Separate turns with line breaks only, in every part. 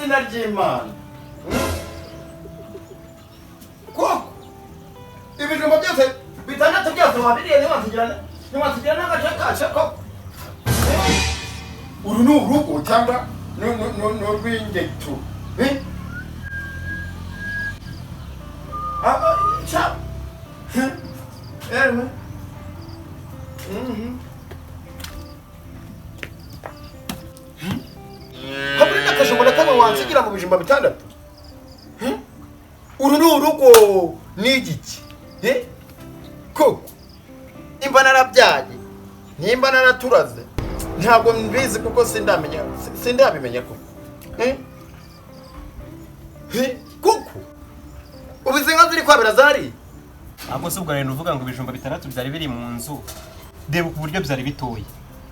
izina ry'Imana ko ibijumba byose bitandatu byose wabiriye ntiwatugirana n'agace kacu ko uru ni urugo cyangwa n'urw'ingeto haburi n'akajumba kamwe wansigira mu bijumba bitandatu uru ni urugo n'igiki koko imba narabyaye nimba naraturaze ntabwo mbizi kuko sindabimenya koko kuko ubize nka ziri kwabira zari
ahubwo se ubwo rero uvuga ngo ibijumba bitandatu byari biri mu nzu deba ku buryo byari bitoye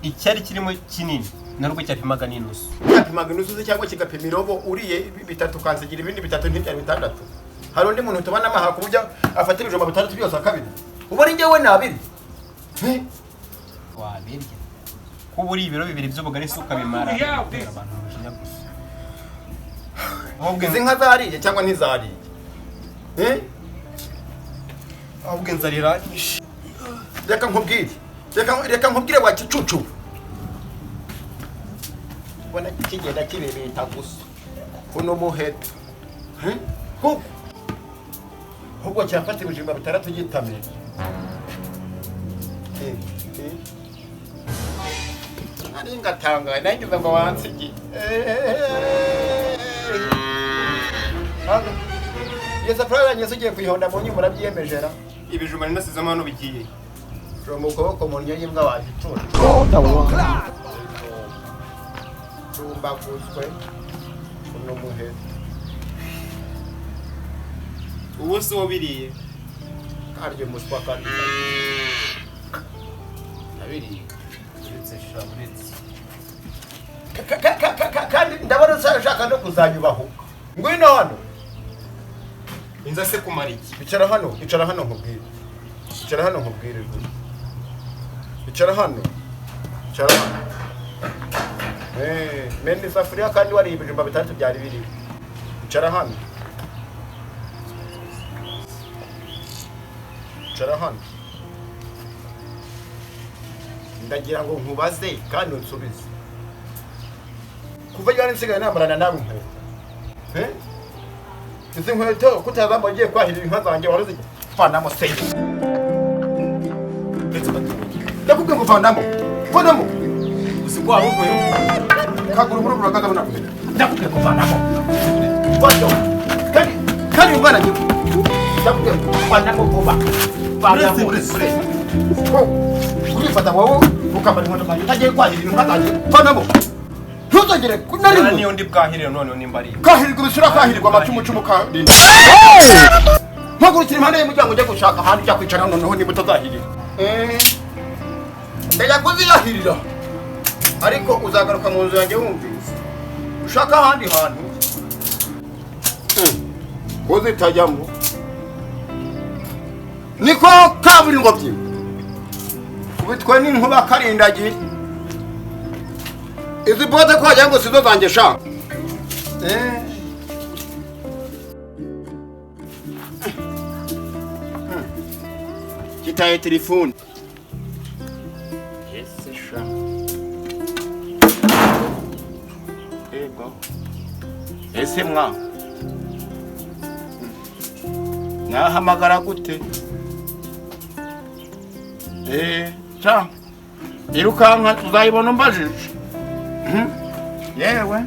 icyari kirimo kinini narwo cyapimaga n'inusu
cyangwa kigapima irobo uriye bitatu kansigira ibindi bitatu ntibyari bitandatu hari undi muntu tubana amaha ku buryo afata ibijumba bitandatu byose akabiri ubu ari njyewe nabiri
wabirya kuba uri ibiro bibiri by'ubugari se ukabimara abantu mujinya gusa
ahubwo izi nka zariye cyangwa ntizariye ahubwo inzarira reka nkubwire wa kicucu ubona kigenda kibebeta gusa kuno muheto ahubwo cyafata ibijumba bitandatu gitamye ari ngatangaye nangize ngo wansigi iyo safari yanjye ugiye kuyihonda mu nyuma urabyiyemejera
ibijumba ninasizemo hano bigiye
mu kuboko mu ndyo y'imbwa wagicura tumbaguzwe kuno muheto
ubu se wabiriye
karyo muswa kandi nabiriye kandi ndabona ushaka no kuzanyubahuka ngwino hano
inza se kumara iki
icara hano nkubwire icara hano mende isafuriya kandi wariye ibijumba bitandatu byari biri icara hano ndagira ngo nkubaze kandi unsubize kuva ryari nsigaye nambarana nawe inkweto izi nkweto kutazamba ugiye kwahirira inka zanjye wari uzivanamo seyi ndakubwiye ngo vanamo uzi ko wari uvuye kagura umurubura kagabana kugira ndakubwiye ngo vanamo kandi uyu mwana nyuma ndakubwiye ngo vanamo vuba vanamo kurifata wowe ukambara inkweto zanjye utagiye kwahirira inka zanjye vanamo ntuzongere kunarimo
niyo ndi bwahirire noneho nimba ari
kahirirwa bisura kahirirwa amacumu kandi mpagurukira impande y'umuryango ujya gushaka ahandi ujya kwicara noneho niba utazahirira ndajya kuziyahirira ariko uzagaruka mu nzu yanjye wumvise ushaka ahandi hantu uzitajyamo niko kaburimbo byiwe ubitwe n'inkuba karindagiye izi bote ko wagira ngo sizo zanjye sha kitaye telefone ese sha ego ese mwa nahamagara gute sha irukanka tuzayibona umbajije yewe